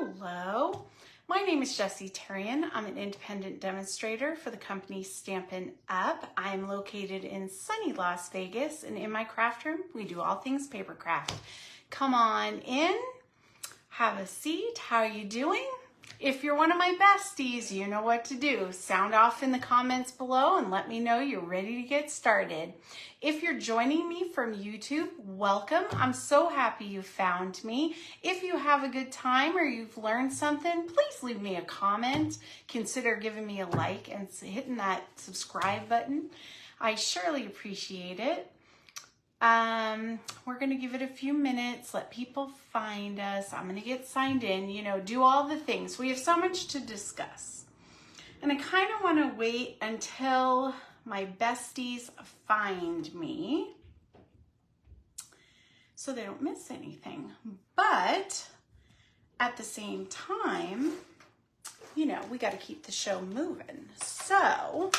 Hello, my name is Jessie Terrian. I'm an independent demonstrator for the company Stampin' Up. I am located in sunny Las Vegas, and in my craft room, we do all things paper craft. Come on in, have a seat. How are you doing? If you're one of my besties, you know what to do. Sound off in the comments below and let me know you're ready to get started. If you're joining me from YouTube, welcome. I'm so happy you found me. If you have a good time or you've learned something, please leave me a comment. Consider giving me a like and hitting that subscribe button. I surely appreciate it. We're going to give it a few minutes, let people find us. I'm going to get signed in, do all the things. We have so much to discuss. And I kind of want to wait until my besties find me so they don't miss anything. But at the same time, we got to keep the show moving. So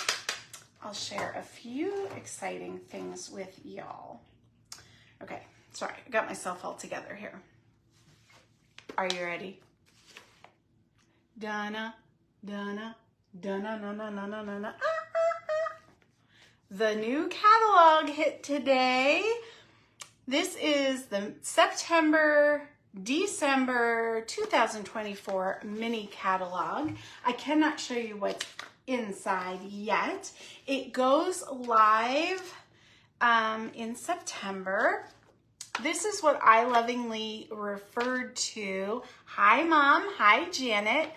I'll share a few exciting things with y'all. Okay, sorry, I got myself all together here. Are you ready? Donna, Donna, Donna, na na na na na na. The new catalog hit today. This is the September-December 2024 mini catalog. I cannot show you what's inside yet. It goes live in September. This is what I lovingly referred to, hi Mom, hi Janet,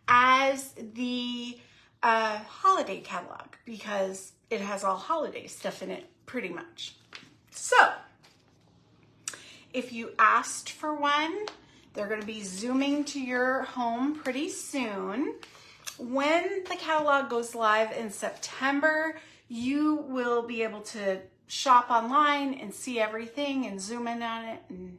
as the holiday catalog because it has all holiday stuff in it pretty much. So if you asked for one, they're going to be zooming to your home pretty soon. When the catalog goes live in September, you will be able to shop online and see everything and zoom in on it and,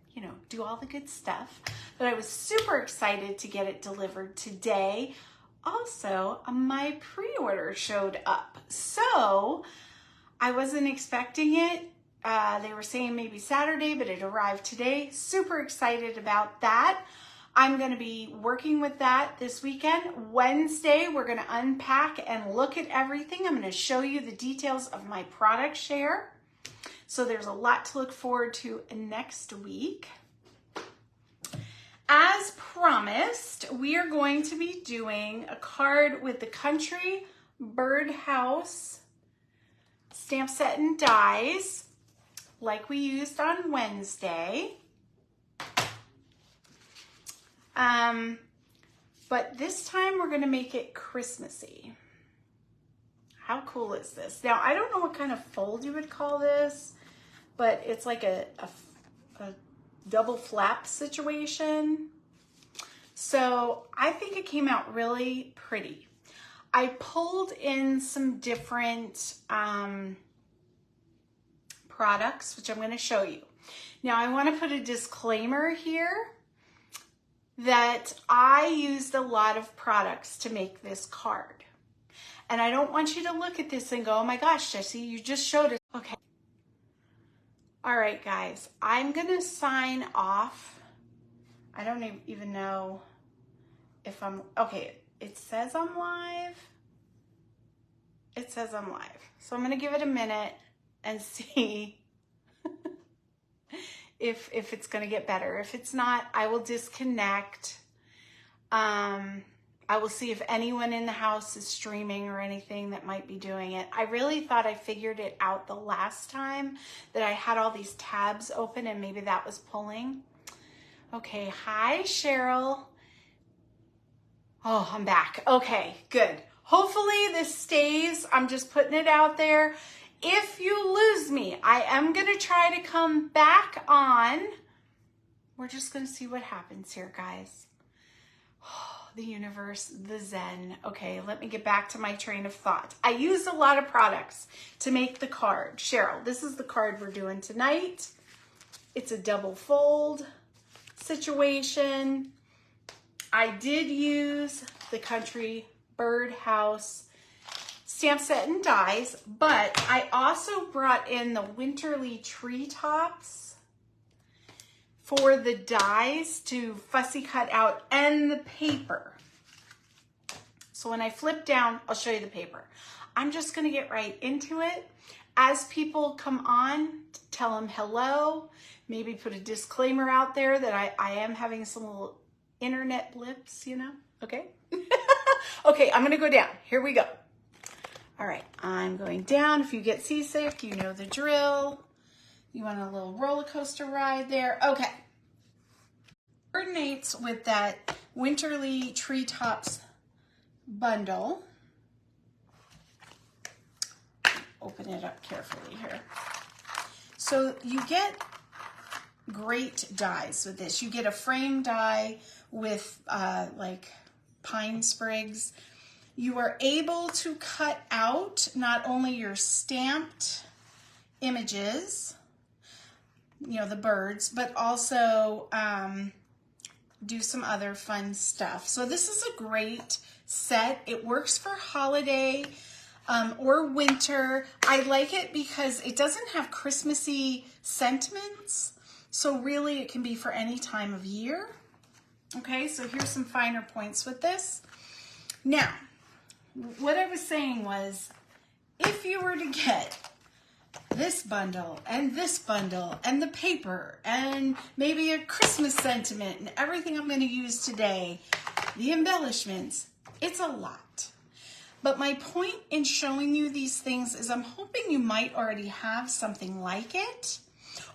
do all the good stuff. But I was super excited to get it delivered today. Also, my pre-order showed up. So I wasn't expecting it. They were saying maybe Saturday, but it arrived today. Super excited about that. I'm going to be working with that this weekend. Wednesday, we're going to unpack and look at everything. I'm going to show you the details of my product share. So there's a lot to look forward to next week. As promised, we are going to be doing a card with the Country Birdhouse stamp set and dies like we used on Wednesday. But this time we're going to make it Christmassy. How cool is this? Now, I don't know what kind of fold you would call this, but it's like a double flap situation. So I think it came out really pretty. I pulled in some different products, which I'm going to show you. Now, I want to put a disclaimer here that I used a lot of products to make this card. And I don't want you to look at this and go, oh my gosh, Jessie, you just showed us. Okay. All right, guys, I'm going to sign off. I don't even know if I'm, okay, it says I'm live. It says I'm live. So I'm going to give it a minute and see if it's going to get better. If it's not, I will disconnect. I will see if anyone in the house is streaming or anything that might be doing it. I really thought I figured it out the last time that I had all these tabs open and maybe that was pulling. Okay, hi Cheryl. Oh, I'm back. Okay, good. Hopefully this stays. I'm just putting it out there. If you lose me, I am going to try to come back on. We're just going to see what happens here, guys. The universe, the Zen. Okay, let me get back to my train of thought. I used a lot of products to make the card. Cheryl, this is the card we're doing tonight. It's a double fold situation. I did use the Country Birdhouse stamp set and dies, but I also brought in the Winterly Treetops for the dies to fussy cut out and the paper. So when I flip down, I'll show you the paper. I'm just gonna get right into it. As people come on, tell them hello, maybe put a disclaimer out there that I am having some little internet blips, you know, okay? Okay, I'm gonna go down, here we go. All right, I'm going down. If you get seasick, you know the drill. You want a little roller coaster ride there. Okay. Coordinates with that Winterly Treetops bundle. Open it up carefully here. So you get great dies with this. You get a frame die with like pine sprigs. You are able to cut out not only your stamped images, you know, the birds, but also do some other fun stuff. So this is a great set. It works for holiday or winter. I like it because it doesn't have Christmassy sentiments. So really it can be for any time of year. Okay, so here's some finer points with this. Now, what I was saying was, if you were to get this bundle and the paper and maybe a Christmas sentiment and everything I'm going to use today, the embellishments, it's a lot. But my point in showing you these things is I'm hoping you might already have something like it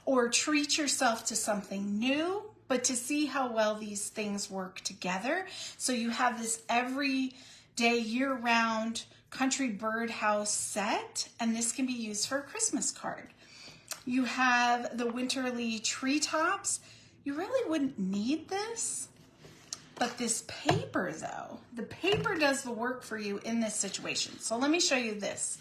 or treat yourself to something new, but to see how well these things work together. So you have this everyday, year-round country birdhouse set, and this can be used for a Christmas card. You have the Winterly Treetops. You really wouldn't need this, but this paper though, the paper does the work for you in this situation. So let me show you this.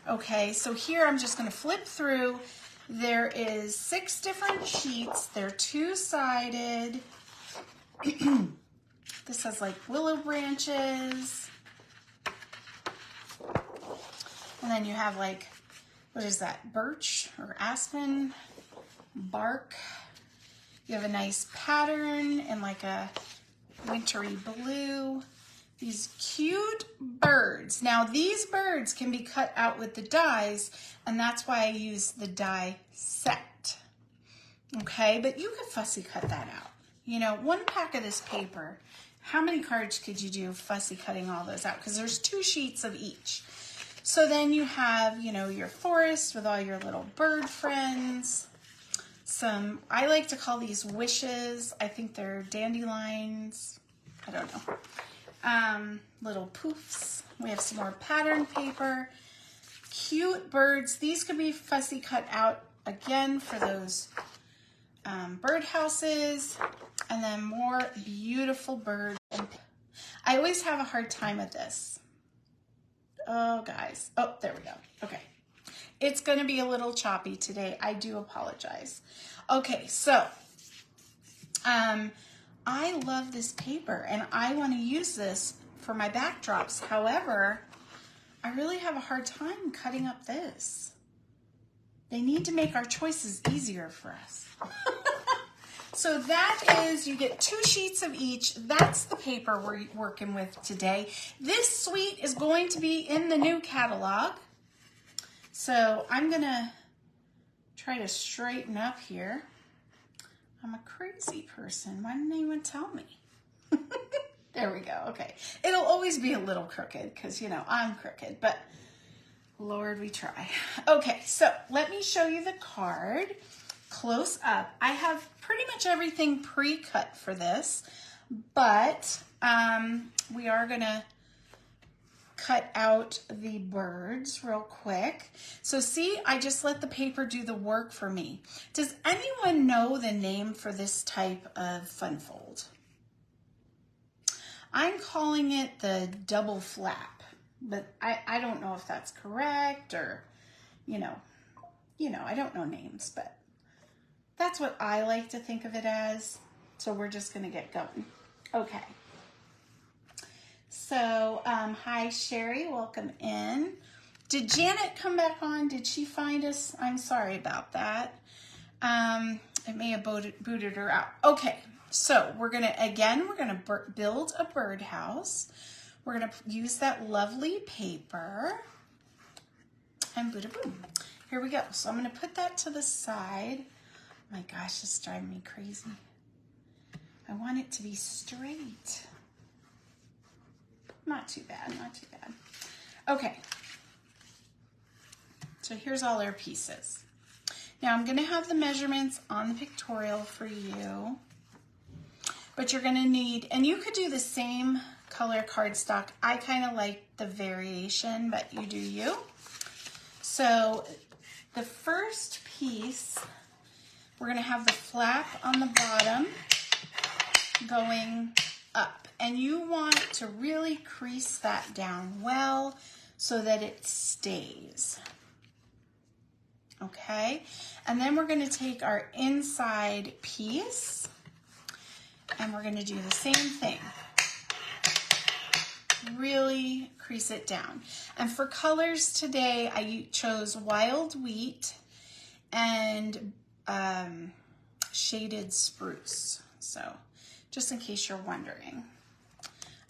Okay, so here I'm just gonna flip through. There is 6 different sheets. They're two-sided. This has like willow branches. And then you have like, what is that? Birch or aspen bark. You have a nice pattern and like a wintry blue. These cute birds. Now these birds can be cut out with the dies, and that's why I use the die set. Okay, but you could fussy cut that out. You know, 1 pack of this paper, how many cards could you do fussy cutting all those out? Because there's 2 sheets of each. So then you have, you know, your forest with all your little bird friends. Some, I like to call these wishes. I think they're dandelions. I don't know. Little poofs. We have some more pattern paper. Cute birds. These could be fussy cut out again for those bird houses. And then more beautiful birds. I always have a hard time with this. Oh, guys. Oh, there we go. Okay. It's going to be a little choppy today. I do apologize. Okay, so I love this paper, and I want to use this for my backdrops. However, I really have a hard time cutting up this. They need to make our choices easier for us. So that is, you get 2 sheets of each. That's the paper we're working with today. This suite is going to be in the new catalog. So I'm gonna try to straighten up here. I'm a crazy person. Why didn't anyone tell me? There we go, okay. It'll always be a little crooked because, you know, I'm crooked, but Lord, we try. Okay, so let me show you the card close up. I have pretty much everything pre-cut for this, but we are gonna cut out the birds real quick. So see, I just let the paper do the work for me. Does anyone know the name for this type of fun fold? I'm calling it the double flap, but I don't know if that's correct, or, you know, I don't know names, but that's what I like to think of it as. So we're just gonna get going. Okay. So, hi Sherry, welcome in. Did Janet come back on? Did she find us? I'm sorry about that. It may have booted her out. Okay, so we're gonna build a birdhouse. We're gonna use that lovely paper, and boom. Here we go. So I'm gonna put that to the side. Oh my gosh, this is driving me crazy. I want it to be straight. Not too bad, not too bad. Okay, so here's all our pieces. Now I'm gonna have the measurements on the pictorial for you, but you're gonna need, and you could do the same color cardstock. I kind of like the variation, but you do you. So the first piece, we're gonna have the flap on the bottom going up, and you want to really crease that down well so that it stays. Okay, and then we're going to take our inside piece and we're going to do the same thing. Really crease it down. And for colors today, I chose wild wheat and shaded spruce. So just in case you're wondering.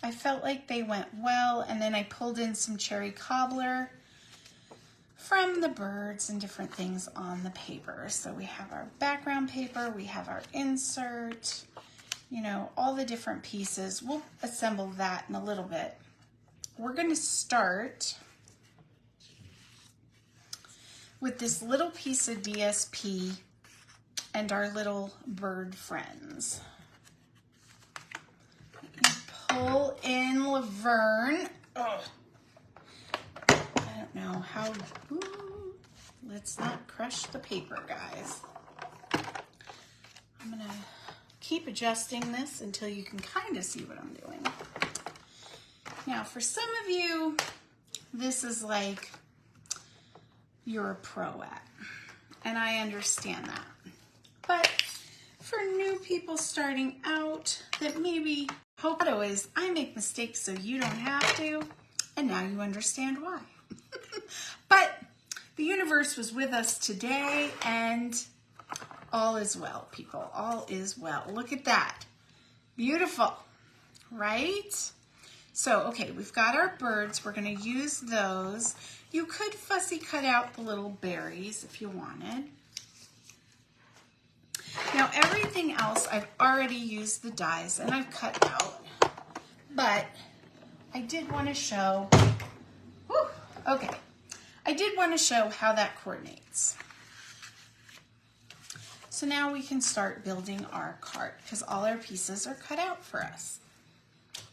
I felt like they went well, and then I pulled in some cherry cobbler from the birds and different things on the paper. So we have our background paper, we have our insert, you know, all the different pieces. We'll assemble that in a little bit. We're going to start with this little piece of DSP and our little bird friends. Pull in Laverne. Oh. I don't know how, ooh, let's not crush the paper, guys. I'm gonna keep adjusting this until you can kind of see what I'm doing. Now, for some of you, this is like you're a pro at, and I understand that. But for new people starting out that maybe motto is, I make mistakes so you don't have to, and now you understand why. But the universe was with us today, and all is well, people. All is well. Look at that. Beautiful, right? So, okay, we've got our birds. We're going to use those. You could fussy cut out the little berries if you wanted. Now, everything else, I've already used the dies and I've cut out, but I did want to show, I did want to show how that coordinates. So now we can start building our cart because all our pieces are cut out for us.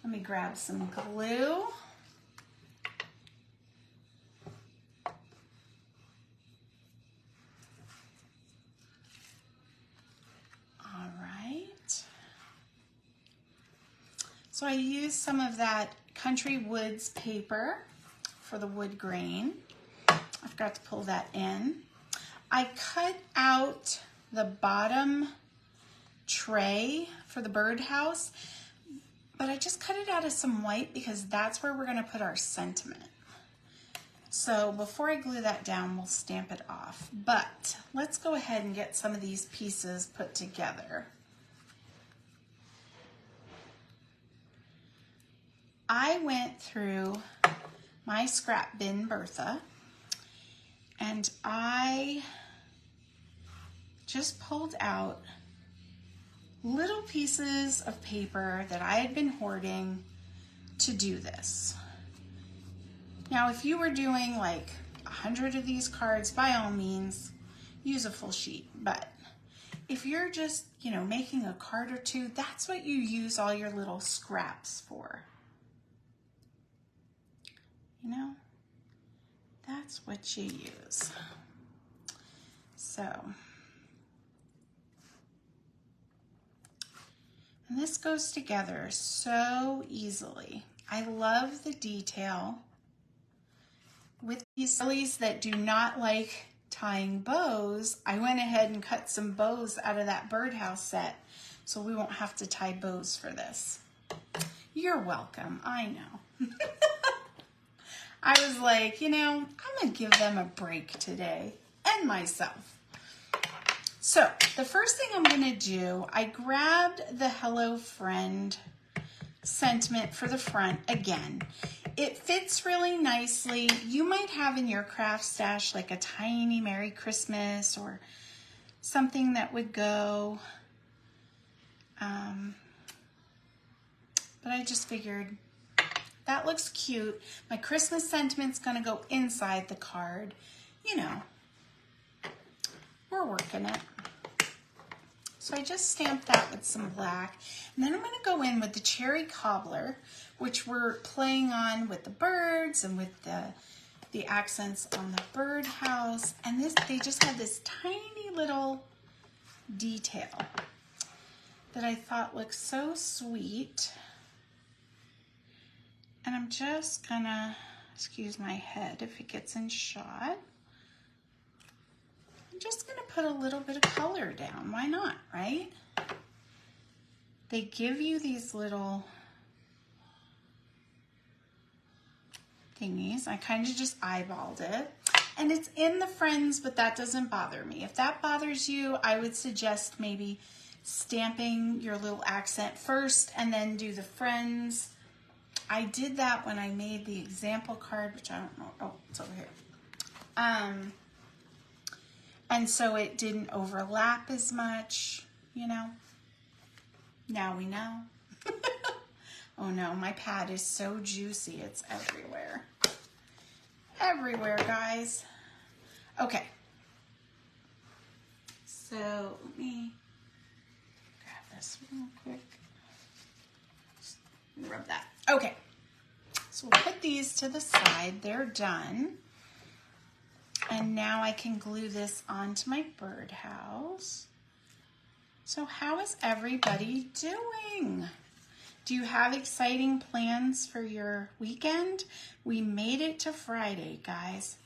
Let me grab some glue. So I used some of that Country Woods paper for the wood grain. I forgot to pull that in. I cut out the bottom tray for the birdhouse, but I just cut it out of some white because that's where we're going to put our sentiment. So before I glue that down, we'll stamp it off. But let's go ahead and get some of these pieces put together. I went through my scrap bin, Bertha, and I just pulled out little pieces of paper that I had been hoarding to do this. Now, if you were doing like 100 of these cards, by all means, use a full sheet. But if you're just, making a card or two, that's what you use all your little scraps for. That's what you use. So, and this goes together so easily. I love the detail with these lilies that do not like tying bows. I went ahead and cut some bows out of that birdhouse set so we won't have to tie bows for this. You're welcome, I know. I was like, I'm gonna give them a break today, and myself. So the first thing I'm gonna do, I grabbed the Hello Friend sentiment for the front again. It fits really nicely. You might have in your craft stash like a tiny Merry Christmas or something that would go. But I just figured that looks cute. My Christmas sentiment's gonna go inside the card. You know, we're working it. So I just stamped that with some black. And then I'm gonna go in with the cherry cobbler, which we're playing on with the birds and with the accents on the birdhouse. And this, they just had this tiny little detail that I thought looked so sweet. And I'm just gonna, excuse my head if it gets in shot. I'm just gonna put a little bit of color down. Why not, right? They give you these little thingies. I kind of just eyeballed it. And it's in the Friends, but that doesn't bother me. If that bothers you, I would suggest maybe stamping your little accent first and then do the Friends. I did that when I made the example card, which I don't know. Oh, it's over here. And so it didn't overlap as much, you know. Now we know. Oh no, my pad is so juicy, it's everywhere. Everywhere, guys. Okay. So let me grab this real quick. Just rub that. Okay. So we'll put these to the side. They're done. And now I can glue this onto my birdhouse. So how is everybody doing? Do you have exciting plans for your weekend? We made it to Friday, guys.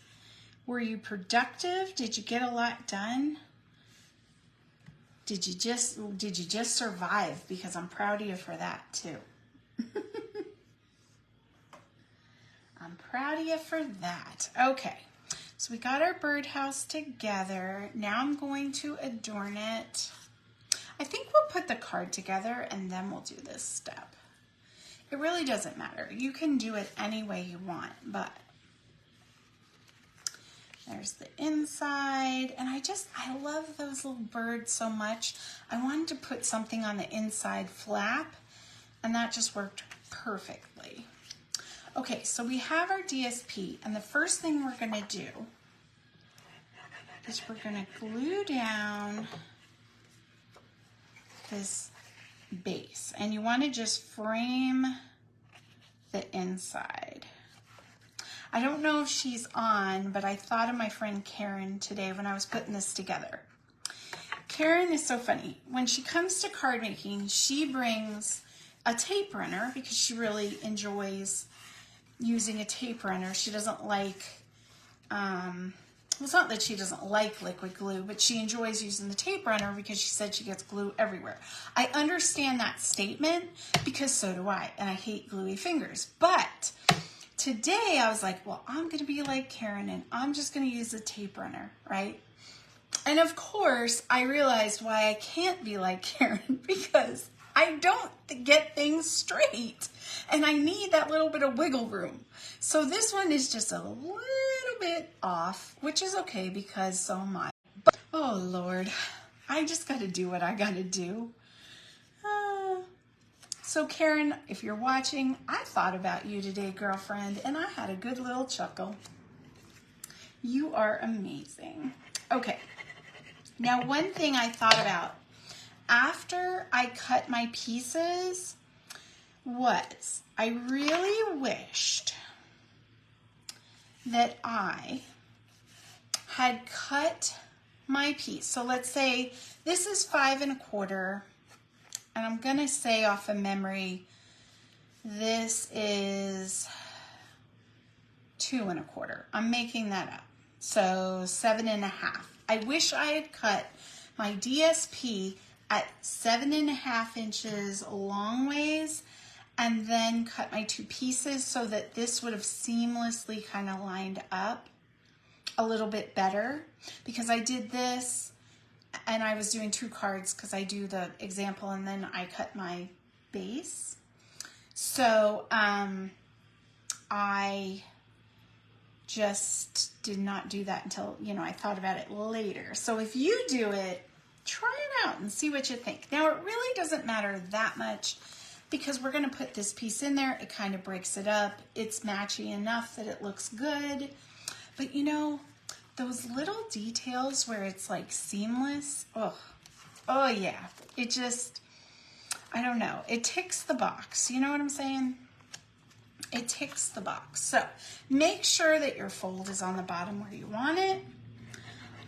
Were you productive? Did you get a lot done? Did you just survive? Because I'm proud of you for that too. I'm proud of you for that. Okay, so we got our birdhouse together. Now I'm going to adorn it. I think we'll put the card together and then we'll do this step. It really doesn't matter. You can do it any way you want, but there's the inside. And I love those little birds so much. I wanted to put something on the inside flap and that just worked perfectly. Okay, so we have our DSP and the first thing we're gonna do is we're gonna glue down this base, and you want to just frame the inside. I don't know if she's on, but I thought of my friend Karen today when I was putting this together. Karen is so funny. When she comes to card making, she brings a tape runner because she really enjoys using a tape runner. She doesn't like well, it's not that she doesn't like liquid glue, but she enjoys using the tape runner because she said she gets glue everywhere. I understand that statement because so do I, and I hate gluey fingers. But today I was like, well, I'm going to be like Karen and I'm just going to use a tape runner, right? And of course, I realized why I can't be like Karen because I don't get things straight and I need that little bit of wiggle room. So this one is just a little bit off, which is okay because so am I. But, oh Lord, I just got to do what I got to do. So Karen, if you're watching, I thought about you today, girlfriend, and I had a good little chuckle. You are amazing. Okay, now one thing I thought about after I cut my pieces was I really wished that I had cut my piece. So let's say this is 5 1/4, and I'm gonna say off of memory, this is 2 1/4. I'm making that up. So 7 1/2. I wish I had cut my DSP at 7 1/2 inches long ways and then cut my 2 pieces so that this would have seamlessly kind of lined up a little bit better, because I did this and I was doing 2 cards because I do the example and then I cut my base. So I just did not do that until, you know, I thought about it later. So if you do it, try it out and see what you think. Now it really doesn't matter that much because we're going to put this piece in there. It kind of breaks it up. It's matchy enough that it looks good. But you know, those little details where it's like seamless, oh yeah, it just, I don't know, it ticks the box. You know what I'm saying? It ticks the box. So make sure that your fold is on the bottom where you want it.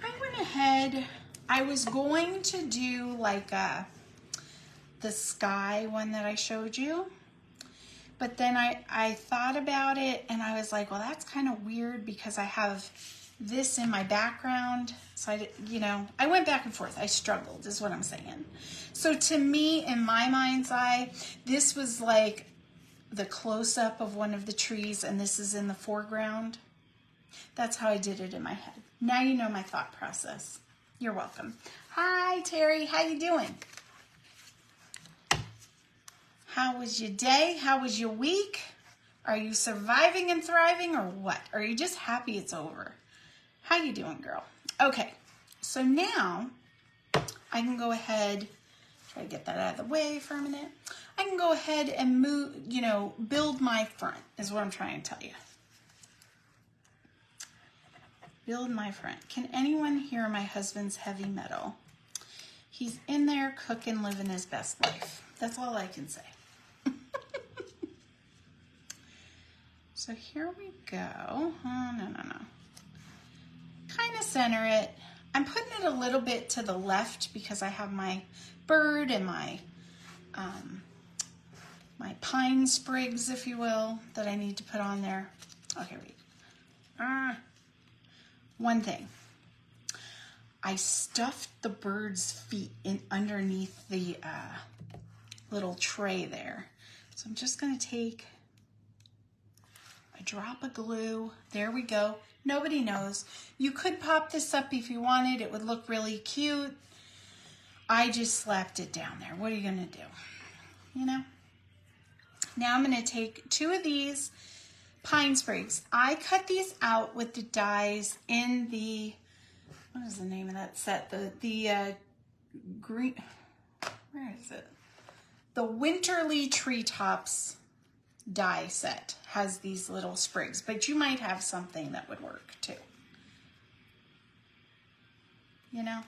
I went ahead, I was going to do like the sky one that I showed you, but then I thought about it and I was like, well, that's kind of weird because I have this in my background. So I went back and forth. I struggled is what I'm saying. So to me, in my mind's eye, this was like the close-up of one of the trees and this is in the foreground. That's how I did it in my head. Now you know my thought process. You're welcome. Hi, Terry. How you doing? How was your day? How was your week? Are you surviving and thriving or what? Are you just happy it's over? How you doing, girl? Okay, so now I can go ahead, try to get that out of the way for a minute. I can go ahead and move, build my front is what I'm trying to tell you. Build my front. Can anyone hear my husband's heavy metal? He's in there cooking, living his best life. That's all I can say. So here we go. Oh, no. Kind of center it. I'm putting it a little bit to the left because I have my bird and my my pine sprigs, if you will, that I need to put on there. Okay, wait. One thing. I stuffed the bird's feet in underneath the little tray there. So I'm just going to take a drop of glue. There we go. Nobody knows. You could pop this up if you wanted. It would look really cute. I just slapped it down there. What are you going to do? You know? Now I'm going to take 2 of these pine sprigs. I cut these out with the dies in the, what is the name of that set? The green, where is it? The Winterly Treetops die set has these little sprigs, but you might have something that would work too. You know,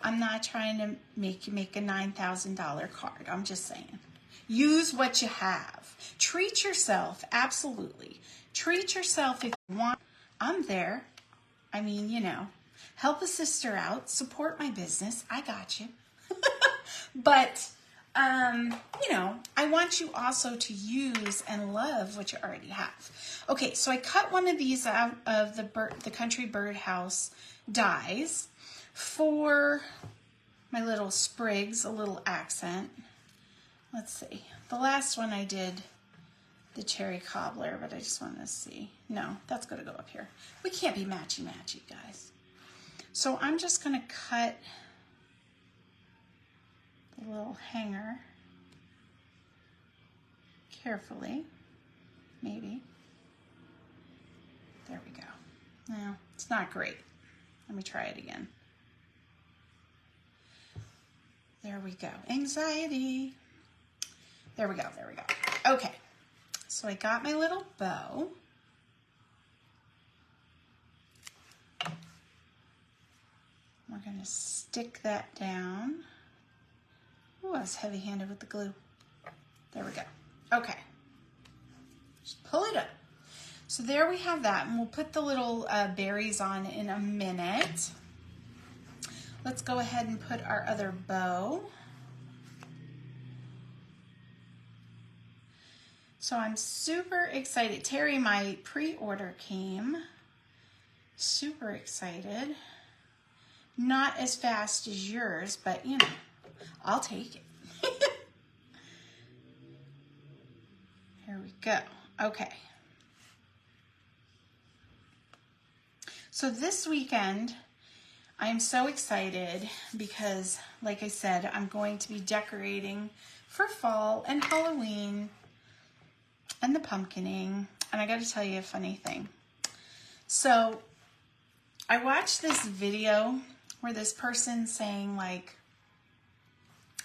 I'm not trying to make you make a $9,000 card. I'm just saying, use what you have. Treat yourself, absolutely. Treat yourself if you want. I'm there. I mean, help a sister out, support my business. I got you. But I want you also to use and love what you already have. Okay, so I cut one of these out of the Country Birdhouse dies for my little sprigs, a little accent. Let's see. The last one I did the cherry cobbler, but I just want to see. No, that's going to go up here. We can't be matchy-matchy, guys. So I'm just going to cut the little hanger carefully, maybe. There we go. No, it's not great. Let me try it again. There we go. Anxiety. There we go. There we go. Okay. So I got my little bow. We're going to stick that down. Ooh, I was heavy-handed with the glue. There we go. Okay. Just pull it up. So there we have that, and we'll put the little berries on in a minute. Let's go ahead and put our other bow. So I'm super excited. Terry, my pre-order came. Super excited. Not as fast as yours, but I'll take it. Here we go. Okay. So this weekend, I'm so excited because, like I said, I'm going to be decorating for fall and Halloween and the pumpkining. And I got to tell you a funny thing. So I watched this video where this person's saying like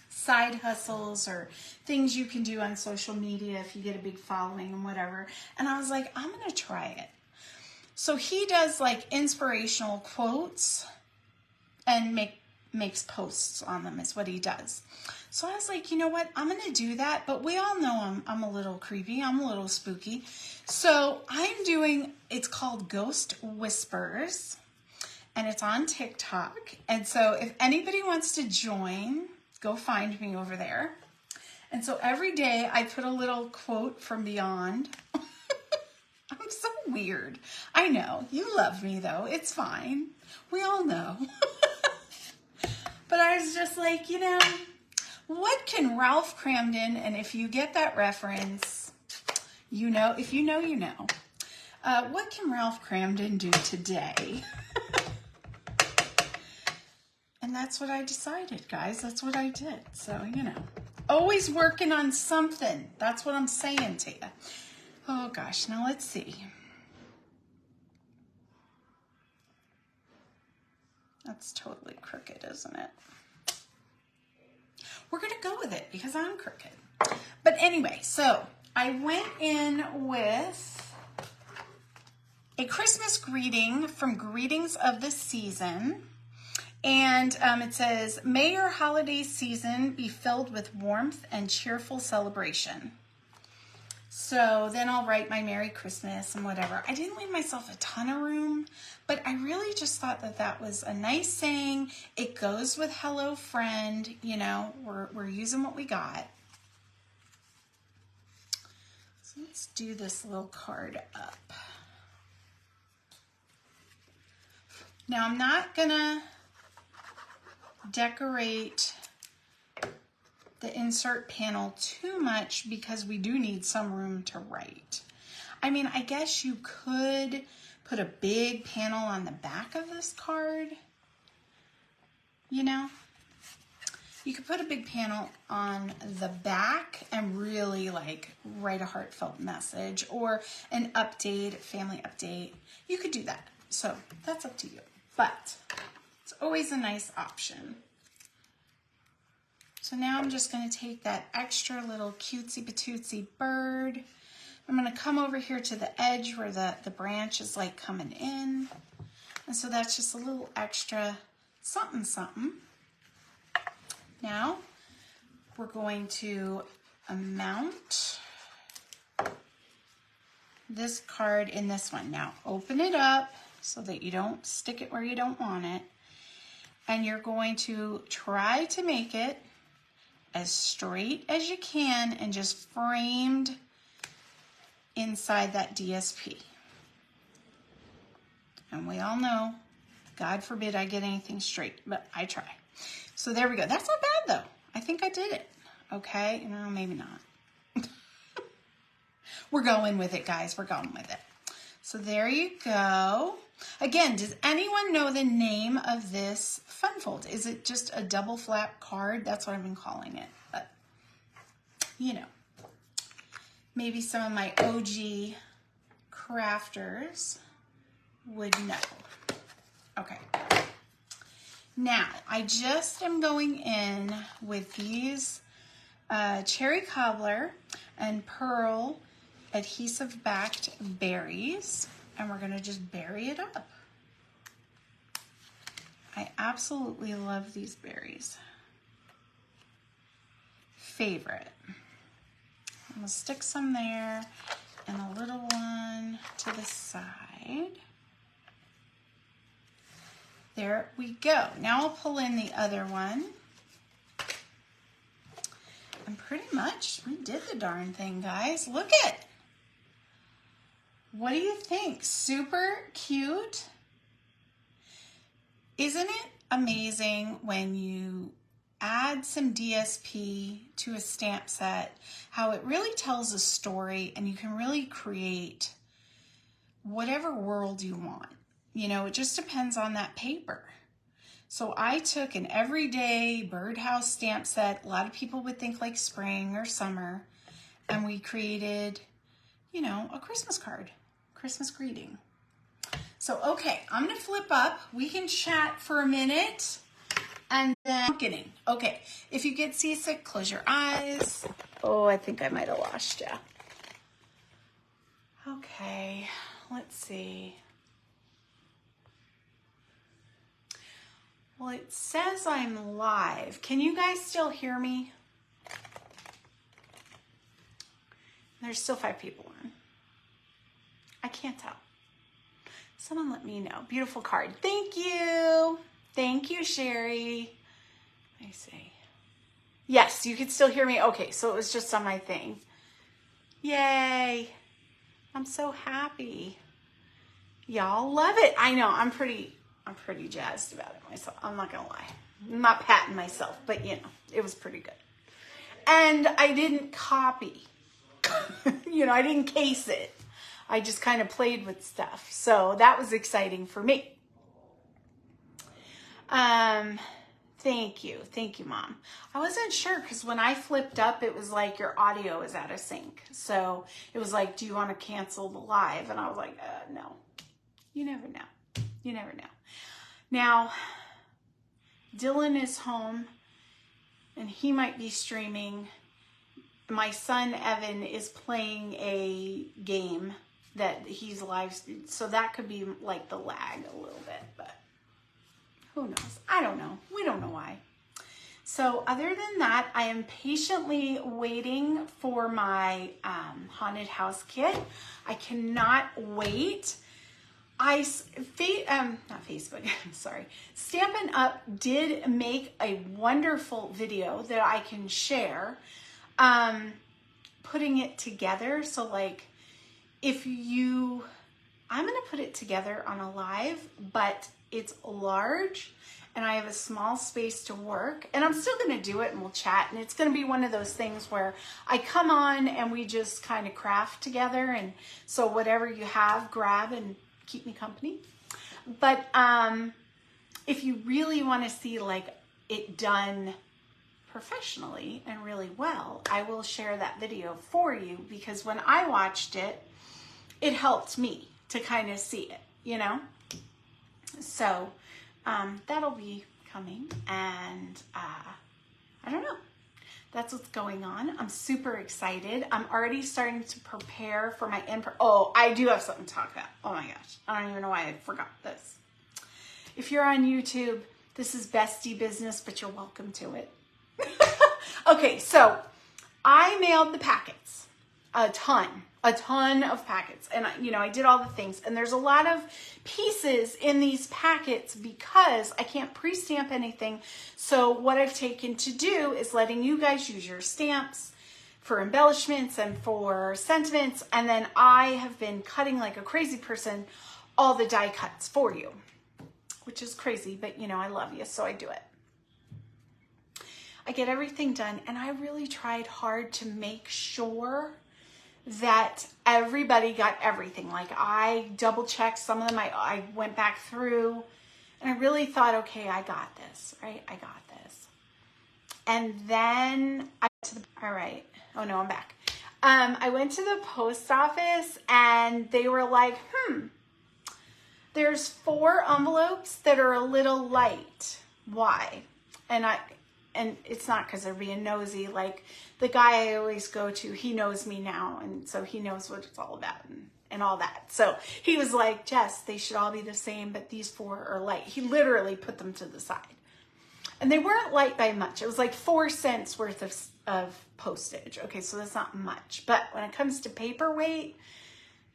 side hustles or things you can do on social media if you get a big following and whatever. And I was like, I'm going to try it. So he does like inspirational quotes and makes posts on them is what he does. So I was like, you know what? I'm going to do that. But we all know I'm a little creepy. I'm a little spooky. So I'm doing, it's called Ghost Whispers. And it's on TikTok. And so if anybody wants to join, go find me over there. And so every day I put a little quote from beyond. I'm so weird. I know. You love me though. It's fine. We all know. But I was just like, you know, what can Ralph Cramden, and if you get that reference, you know, if you know, you know. What can Ralph Cramden do today? And that's what I decided, guys. That's what I did. So, you know, always working on something. That's what I'm saying to you. Oh, gosh. Now, let's see. That's totally crooked, isn't it? We're going to go with it because I'm crooked. But anyway, so I went in with a Christmas greeting from Greetings of the Season. And it says, may your holiday season be filled with warmth and cheerful celebration. So then I'll write my Merry Christmas and whatever. I didn't leave myself a ton of room, but I really just thought that that was a nice saying. It goes with hello friend, you know, we're using what we got. So let's do this little card up. Now I'm not gonna decorate the insert panel too much because we do need some room to write. I mean, I guess you could put a big panel on the back of this card, you know? You could put a big panel on the back and really like write a heartfelt message or an update, family update. You could do that. So that's up to you, but it's always a nice option. So now I'm just going to take that extra little cutesy patootsy bird. I'm going to come over here to the edge where the branch is like coming in. And so that's just a little extra something something. Now we're going to mount this card in this one. Now open it up so that you don't stick it where you don't want it. And you're going to try to make it as straight as you can and just framed inside that DSP. And we all know, God forbid I get anything straight, but I try. So there we go. That's not bad though. I think I did it. Okay, no, maybe not. We're going with it, guys. We're going with it. So there you go. Again, does anyone know the name of this fun fold? Is it just a double flap card? That's what I've been calling it. But, you know, maybe some of my OG crafters would know. Okay. Now, I just am going in with these cherry cobbler and pearl adhesive backed berries, and we're going to just bury it up. I absolutely love these berries. Favorite. I'm going to stick some there and a little one to the side. There we go. Now I'll pull in the other one. And pretty much we did the darn thing, guys. Look at. What do you think? Super cute. Isn't it amazing when you add some DSP to a stamp set, how it really tells a story and you can really create whatever world you want. You know, it just depends on that paper. So I took an everyday birdhouse stamp set. A lot of people would think like spring or summer. And we created, you know, a Christmas card, Christmas greeting. So, okay, I'm gonna flip up. We can chat for a minute and then getting. Okay, if you get seasick, close your eyes. Oh, I think I might have lost you. Okay, let's see. Well, it says I'm live. Can you guys still hear me? There's still 5 people on. I can't tell. Someone let me know. Beautiful card. Thank you. Thank you, Sherry. I see. Yes, you can still hear me. Okay, so it was just on my thing. Yay. I'm so happy. Y'all love it. I know. I'm pretty jazzed about it myself. I'm not gonna lie. I'm not patting myself, but you know, it was pretty good. And I didn't copy. You know, I didn't case it. I just kind of played with stuff. So that was exciting for me. Thank you. Thank you, Mom. I wasn't sure because when I flipped up, it was like your audio is out of sync. So it was like, do you want to cancel the live? And I was like, no. You never know. You never know. Now, Dylan is home and he might be streaming. My son, Evan, is playing a game that he's live. So that could be like the lag a little bit, but who knows? I don't know. We don't know why. So other than that, I am patiently waiting for my haunted house kit. I cannot wait. Not Facebook, I'm sorry. Stampin' Up! Did make a wonderful video that I can share, putting it together. So like, I'm gonna put it together on a live, but it's large and I have a small space to work, and I'm still gonna do it and we'll chat, and it's gonna be one of those things where I come on and we just kind of craft together, and so whatever you have, grab and keep me company. But if you really want to see like it done professionally and really well, I will share that video for you, because when I watched it, it helped me to kind of see it, you know? So that'll be coming, and I don't know. That's what's going on. I'm super excited. I'm already starting to prepare for my Oh, I do have something to talk about. Oh my gosh. I don't even know why I forgot this. If you're on YouTube, this is bestie business, but you're welcome to it. Okay, so I mailed the packets, a ton of packets. And I did all the things, and there's a lot of pieces in these packets because I can't pre-stamp anything. So what I've taken to do is letting you guys use your stamps for embellishments and for sentiments. And then I have been cutting like a crazy person all the die cuts for you, which is crazy, but I love you, so I do it. I get everything done, and I really tried hard to make sure that everybody got everything. Like, I double checked some of them. I went back through, and I really thought, okay, I got this, right? I got this. And then all right. Oh no, I'm back. I went to the post office, and they were like, there's 4 envelopes that are a little light. Why? And it's not because they're being nosy. Like, the guy I always go to, he knows me now, and so he knows what it's all about and all that. So he was like, Jess, they should all be the same, but these 4 are light. He literally put them to the side. And they weren't light by much. It was like 4 cents worth of postage. Okay, so that's not much. But when it comes to paperweight,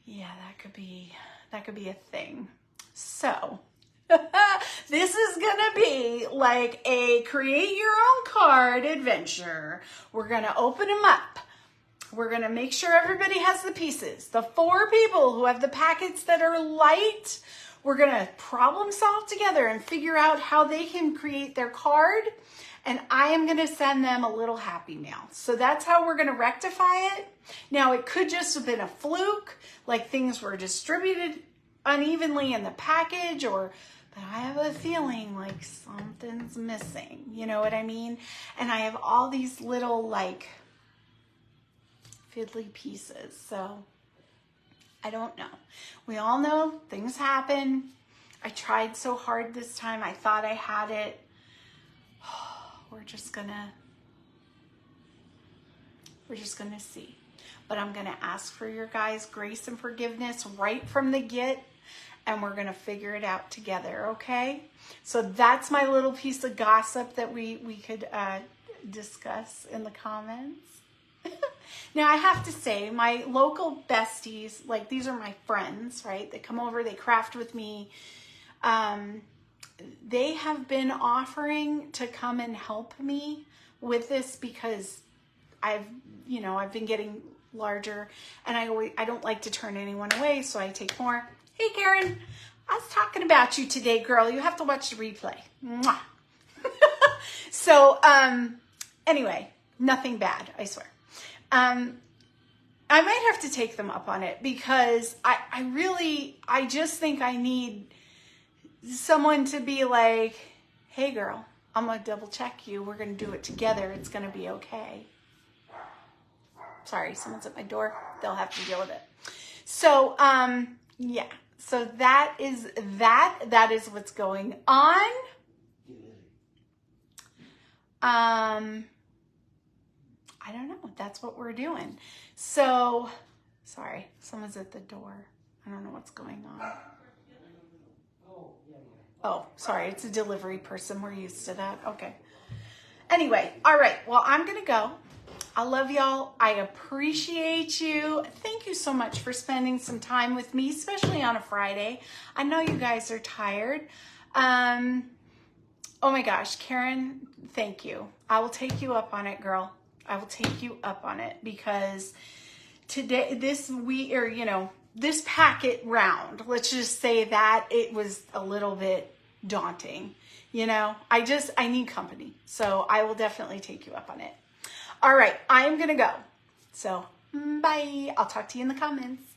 yeah, that could be a thing. So this is gonna be like a create your own card adventure. We're gonna open them up. We're gonna make sure everybody has the pieces. The 4 people who have the packets that are light, we're gonna problem solve together and figure out how they can create their card. And I am gonna send them a little happy mail. So that's how we're gonna rectify it. Now, it could just have been a fluke, like things were distributed unevenly in the package, or but I have a feeling like something's missing. You know what I mean? And I have all these little like fiddly pieces. So I don't know. We all know things happen. I tried so hard this time. I thought I had it. We're just gonna see. But I'm gonna ask for your guys' grace and forgiveness right from the get, and we're gonna figure it out together, okay? So that's my little piece of gossip that we could discuss in the comments. Now I have to say, my local besties, like these are my friends, right? They come over, they craft with me. They have been offering to come and help me with this because I've been getting larger, and I don't like to turn anyone away, so I take more. Hey Karen, I was talking about you today, girl. You have to watch the replay. Mwah. So anyway, nothing bad, I swear. I might have to take them up on it because I just think I need someone to be like, hey girl, I'm gonna double check you. We're gonna do it together. It's gonna be okay. Sorry, someone's at my door. They'll have to deal with it. So, yeah. So that is what's going on. I don't know. That's what we're doing. So, sorry, someone's at the door. I don't know what's going on. Oh, sorry, it's a delivery person. We're used to that. Okay. Anyway, all right. Well, I'm going to go. I love y'all. I appreciate you. Thank you so much for spending some time with me, especially on a Friday. I know you guys are tired. Oh my gosh, Karen, thank you. I will take you up on it, girl. I will take you up on it because today, this packet round, let's just say that it was a little bit daunting. I need company. So I will definitely take you up on it. All right, I'm going to go. So bye. I'll talk to you in the comments.